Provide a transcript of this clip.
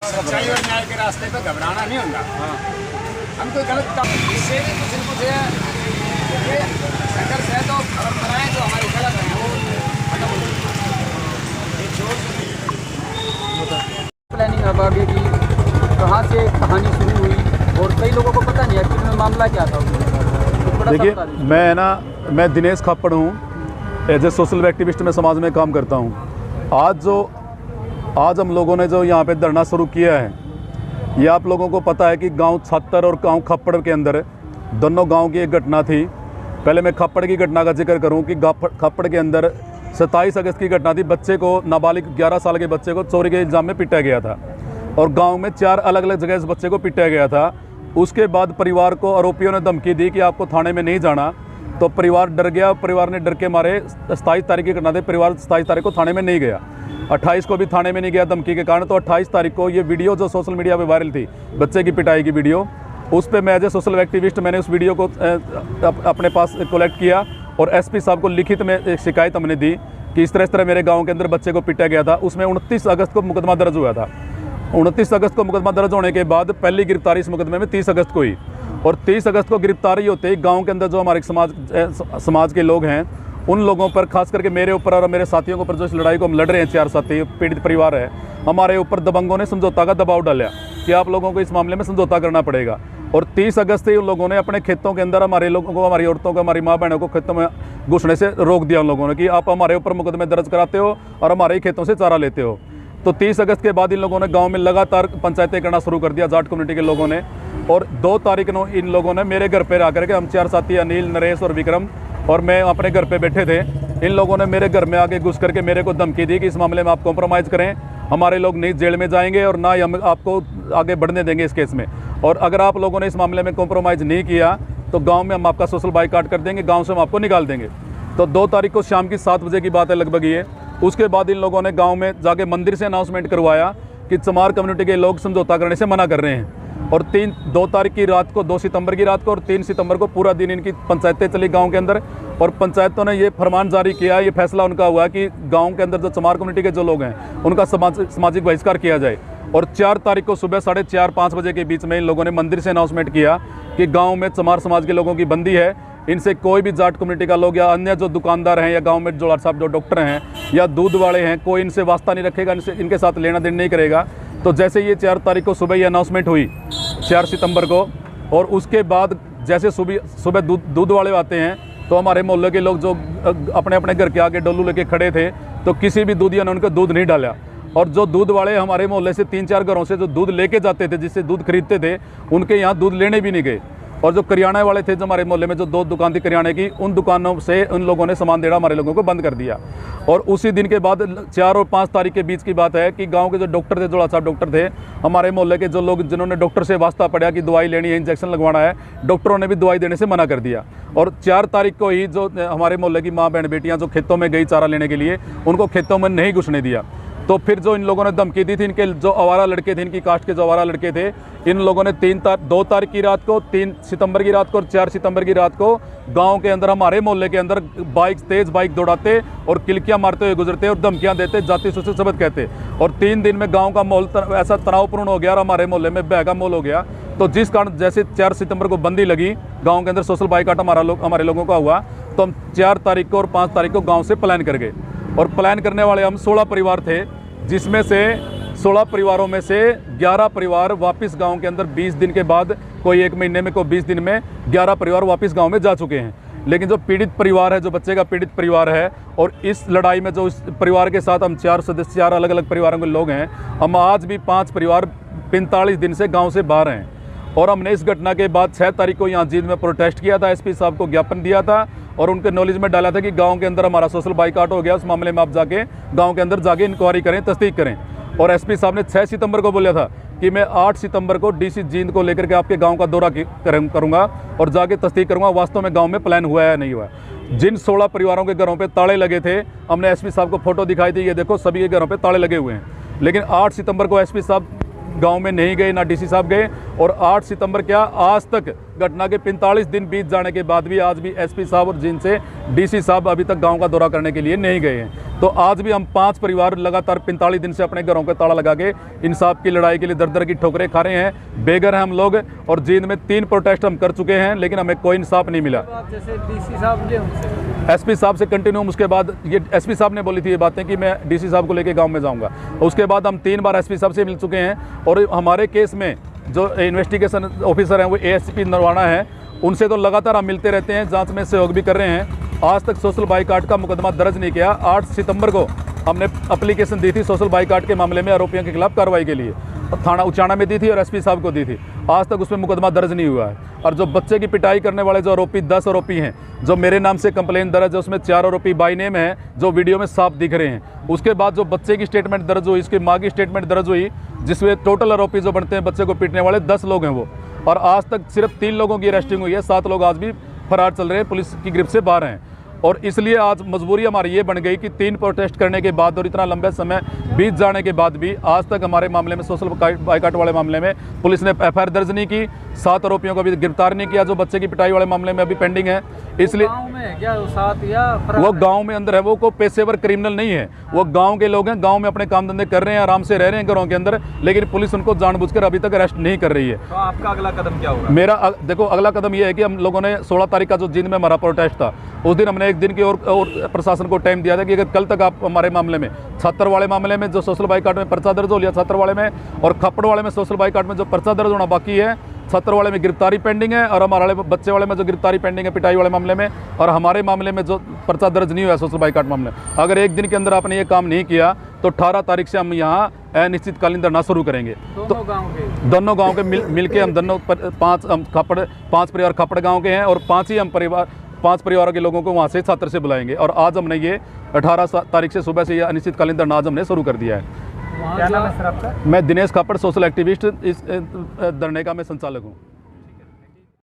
सच्चाई और न्याय के रास्ते पे घबराना नहीं होगा। हम कोई गलत काम इससे भी कुछ न कुछ ये संघर्ष है तो परंपराएं जो हमारी गलत हैं वो खत्म हो जाएगी। प्लानिंग अब आगे की कहाँ से कहानी शुरू हुई और कई लोगों को पता नहीं एक्चुअली में मामला क्या था। देखिए मैं दिनेश खापड़ हूँ। एज ए सोशल एक्टिविस्ट में समाज में काम करता हूँ। आज हम लोगों ने जो यहाँ पे धरना शुरू किया है, ये आप लोगों को पता है कि गांव छत्तर और गांव खप्पड़ के अंदर दोनों गांव की एक घटना थी। पहले मैं खप्पड़ की घटना का जिक्र करूं कि खप्पड़ के अंदर 27 अगस्त की घटना थी। बच्चे को, नाबालिग 11 साल के बच्चे को चोरी के इल्ज़ाम में पीटा गया था और गांव में 4 अलग अलग जगह इस बच्चे को पीटा गया था। उसके बाद परिवार को आरोपियों ने धमकी दी कि आपको थाने में नहीं जाना, तो परिवार डर गया। परिवार ने डर के मारे 27 तारीख की घटना थी, परिवार 27 तारीख को थाने में नहीं गया, 28 को भी थाने में नहीं गया धमकी के कारण। तो 28 तारीख को ये वीडियो जो सोशल मीडिया पे वायरल थी, बच्चे की पिटाई की वीडियो, उस पे मैं एज ए सोशल एक्टिविस्ट मैंने उस वीडियो को अपने पास कलेक्ट किया और एसपी साहब को लिखित में एक शिकायत हमने दी कि इस तरह मेरे गाँव के अंदर बच्चे को पिटा गया था। उसमें 29 अगस्त को मुकदमा दर्ज हुआ था। 29 अगस्त को मुकदमा दर्ज होने के बाद पहली गिरफ्तारी इस मुकदमे में 30 अगस्त को हुई और 30 अगस्त को गिरफ्तारी होते ही गांव के अंदर जो हमारे समाज के लोग हैं, उन लोगों पर, खास करके मेरे ऊपर और मेरे साथियों के ऊपर जो इस लड़ाई को हम लड़ रहे हैं, 4 साथी पीड़ित परिवार है, हमारे ऊपर दबंगों ने समझौता का दबाव डाला कि आप लोगों को इस मामले में समझौता करना पड़ेगा। और 30 अगस्त से उन लोगों ने अपने खेतों के अंदर हमारे लोगों को, हमारी औरतों को, हमारी माँ बहनों को खेतों में घुसने से रोक दिया उन लोगों ने कि आप हमारे ऊपर मुकदमे दर्ज कराते हो और हमारे ही खेतों से चारा लेते हो। तो 30 अगस्त के बाद इन लोगों ने गांव में लगातार पंचायतें करना शुरू कर दिया, जाट कम्युनिटी के लोगों ने। और 2 तारीख को इन लोगों ने मेरे घर पर आकर के, हम 4 साथी अनिल, नरेश और विक्रम और मैं अपने घर पे बैठे थे, इन लोगों ने मेरे घर में आके घुस करके मेरे को धमकी दी कि इस मामले में आप कॉम्प्रोमाइज़ करें, हमारे लोग नहीं जेल में जाएंगे और ना ही हम आपको आगे बढ़ने देंगे इस केस में, और अगर आप लोगों ने इस मामले में कॉम्प्रोमाइज़ नहीं किया तो गांव में हम आपका सोशल बाइकाट कर देंगे, गांव से हम आपको निकाल देंगे। तो 2 तारीख को शाम की 7 बजे की बात है लगभग ये। उसके बाद इन लोगों ने गाँव में जाके मंदिर से अनाउंसमेंट करवाया कि चमार कम्युनिटी के लोग समझौता करने से मना कर रहे हैं। और 2 तारीख की रात को, 2 सितंबर की रात को और 3 सितंबर को पूरा दिन इनकी पंचायतें चली गांव के अंदर और पंचायतों ने ये फरमान जारी किया, ये फैसला उनका हुआ कि गांव के अंदर जो चमार कम्युनिटी के जो लोग हैं उनका सामाजिक बहिष्कार किया जाए। और 4 तारीख को सुबह 4:30-5 बजे के बीच में इन लोगों ने मंदिर से अनाउंसमेंट किया कि गाँव में चमार समाज के लोगों की बंदी है, इनसे कोई भी जाट कम्युनिटी का लोग या अन्य जो दुकानदार हैं या गांव में जोड़ा साहब जो डॉक्टर हैं या दूध वाले हैं, कोई इनसे वास्ता नहीं रखेगा, इनके साथ लेना देना नहीं करेगा। तो जैसे ये 4 तारीख को सुबह ये अनाउंसमेंट हुई 4 सितंबर को, और उसके बाद जैसे सुबह दूध वाले आते हैं तो हमारे मोहल्ले के लोग जो अपने अपने घर के आगे डोलू लेके खड़े थे, तो किसी भी दूधिया ने उनको दूध नहीं डाला। और जो दूध वाले हमारे मोहल्ले से 3-4 घरों से जो दूध लेके जाते थे, जिससे दूध खरीदते थे, उनके यहाँ दूध लेने भी नहीं गए। और जो करियाना वाले थे, जो हमारे मोहल्ले में जो 2 दुकान थी करियाने की, उन दुकानों से उन लोगों ने सामान देना हमारे लोगों को बंद कर दिया। और उसी दिन के बाद 4 और 5 तारीख के बीच की बात है कि गांव के जो डॉक्टर थे, जोड़ा साहब डॉक्टर थे, हमारे मोहल्ले के जो लोग जिन्होंने डॉक्टर से वास्ता पड़ा कि दवाई लेनी है, इंजेक्शन लगवाना है, डॉक्टरों ने भी दवाई देने से मना कर दिया। और 4 तारीख को ही जो हमारे मोहल्ले की माँ बहन बेटियाँ जो खेतों में गई चारा लेने के लिए, उनको खेतों में नहीं घुसने दिया। तो फिर जो इन लोगों ने धमकी दी थी, इनके जो आवारा लड़के थे, इनकी कास्ट के जो आवारा लड़के थे, इन लोगों ने 2 तारीख की रात को, 3 सितंबर की रात को और 4 सितंबर की रात को गांव के अंदर, हमारे मोहल्ले के अंदर तेज बाइक दौड़ाते और किलकियां मारते हुए गुजरते और धमकियां देते, जाति सूचित शब्द कहते। और 3 दिन में गाँव का माहौल ऐसा तनावपूर्ण हो गया और हमारे मोहल्ले में बहका माहौल हो गया। तो जिस कारण जैसे 4 सितंबर को बंदी लगी गाँव के अंदर, सोशल बाइकाट हमारे लोगों का हुआ, तो हम 4 तारीख को और 5 तारीख को गाँव से प्लान कर गए। और प्लान करने वाले हम 16 परिवार थे, जिसमें से 16 परिवारों में से 11 परिवार वापस गांव के अंदर 20 दिन के बाद, कोई 1 महीने में, कोई 20 दिन में 11 परिवार वापस गांव में जा चुके हैं। लेकिन जो पीड़ित परिवार है, जो बच्चे का पीड़ित परिवार है, और इस लड़ाई में जो इस परिवार के साथ हम 4 सदस्य, 4 अलग अलग परिवारों के लोग हैं, हम आज भी 5 परिवार 45 दिन से गाँव से बाहर हैं। और हमने इस घटना के बाद 6 तारीख को यहाँ जींद में प्रोटेस्ट किया था, एसपी साहब को ज्ञापन दिया था और उनके नॉलेज में डाला था कि गांव के अंदर हमारा सोशल बाइकाट हो गया, उस मामले में आप जाके गांव के अंदर जाके इंक्वायरी करें, तस्दीक करें। और एसपी साहब ने 6 सितंबर को बोला था कि मैं 8 सितंबर को डीसी जींद को लेकर के आपके गांव का दौरा करूंगा और जाके तस्दीक करूंगा वास्तव में गांव में प्लान हुआ है या नहीं हुआ है। जिन 16 परिवारों के घरों पे ताले लगे थे, हमने एसपी साहब को फोटो दिखाई थी, ये देखो सभी के घरों पे ताले लगे हुए हैं। लेकिन 8 सितंबर को एसपी साहब गांव में नहीं गए, ना डीसी साहब गए, और 8 सितंबर क्या आज तक घटना के 45 दिन बीत जाने के बाद भी आज भी एसपी साहब और जिनसे डीसी साहब अभी तक गांव का दौरा करने के लिए नहीं गए हैं। तो आज भी हम 5 परिवार लगातार 45 दिन से अपने घरों के ताला लगा के इंसाफ की लड़ाई के लिए दर दर की ठोकरें खा रहे हैं। बेघर हैं हम लोग और जींद में 3 प्रोटेस्ट हम कर चुके हैं, लेकिन हमें कोई इंसाफ नहीं मिला। जैसे डीसी साहब ने उनसे एसपी साहब से कंटिन्यू, उसके बाद ये एसपी साहब ने बोली थी ये बातें कि मैं डीसी साहब को लेके गांव में जाऊंगा। उसके बाद हम 3 बार एसपी साहब से मिल चुके हैं और हमारे केस में जो इन्वेस्टिगेशन ऑफिसर हैं वो एएसपी नरवाना है, उनसे तो लगातार हम मिलते रहते हैं, जांच में सहयोग भी कर रहे हैं। आज तक सोशल बाइकाट का मुकदमा दर्ज नहीं किया। 8 सितंबर को हमने एप्लीकेशन दी थी सोशल बाइकाट के मामले में आरोपियों के खिलाफ कार्रवाई के लिए, थाना उचाना में दी थी और एसपी साहब को दी थी। आज तक उसमें मुकदमा दर्ज नहीं हुआ है। और जो बच्चे की पिटाई करने वाले जो आरोपी 10 आरोपी हैं, जो मेरे नाम से कंप्लेन दर्ज है, उसमें 4 आरोपी बाई नेम है जो वीडियो में साफ दिख रहे हैं। उसके बाद जो बच्चे की स्टेटमेंट दर्ज हुई, इसकी माँ की स्टेटमेंट दर्ज हुई, जिसमें टोटल आरोपी जो बनते हैं बच्चे को पीटने वाले 10 लोग हैं वो। और आज तक सिर्फ 3 लोगों की अरेस्टिंग हुई है, 7 लोग आज भी फरार चल रहे हैं, पुलिस की गिरफ्त से बाहर हैं। और इसलिए आज मजबूरी हमारी ये बन गई कि 3 प्रोटेस्ट करने के बाद और इतना लंबे समय बीत जाने के बाद भी आज तक हमारे मामले में सोशल बाइकाट वाले मामले में पुलिस ने एफआईआर दर्ज नहीं की। 7 आरोपियों को अभी गिरफ्तार नहीं किया जो बच्चे की पिटाई वाले मामले में अभी पेंडिंग है। इसलिए गाँव में है क्या वो 7 या वो गांव में अंदर है, वो कोई पेशेवर क्रिमिनल नहीं है, वो गांव के लोग हैं, गांव में अपने काम धंधे कर रहे हैं, आराम से रह रहे हैं घरों के अंदर, लेकिन पुलिस उनको जानबूझकर अभी तक अरेस्ट नहीं कर रही है। तो आपका अगला कदम क्या होगा? मेरा देखो अगला कदम ये है कि हम लोगों ने 16 तारीख का जो जींद में हमारा प्रोटेस्ट था, उस दिन हमने 1 दिन की और प्रशासन को टाइम दिया था कि अगर कल तक आप हमारे मामले में छात्र वाले मामले में जो सोशल बाइकाट में पर्चा दर्ज हो लिया छात्र वाले में, और खप्पड़ वाले में सोशल बाइकाट में जो पर्चा दर्ज होना बाकी है, छात्र वाले में गिरफ्तारी पेंडिंग है, और हमारे बच्चे वाले में जो गिरफ्तारी पेंडिंग है पिटाई वाले मामले में, और हमारे मामले में जो पर्चा दर्ज नहीं हुआ है सोशल बाइकाट मामले, अगर 1 दिन के अंदर आपने ये काम नहीं किया तो 18 तारीख से हम यहाँ अनिश्चितकालीन धरना शुरू करेंगे। दोनों गाँव के मिल के हम दोनों 5 परिवार खप्पड़ गाँव के हैं और 5 परिवारों के लोगों को वहाँ से छात्र से बुलाएंगे। और आज हमने ये 18 तारीख से सुबह से ये अनिश्चितकालीन धरना आज हमने शुरू कर दिया है। क्या नाम है सर आपका? मैं दिनेश खप्पड़, सोशल एक्टिविस्ट, इस धरने का मैं संचालक हूँ।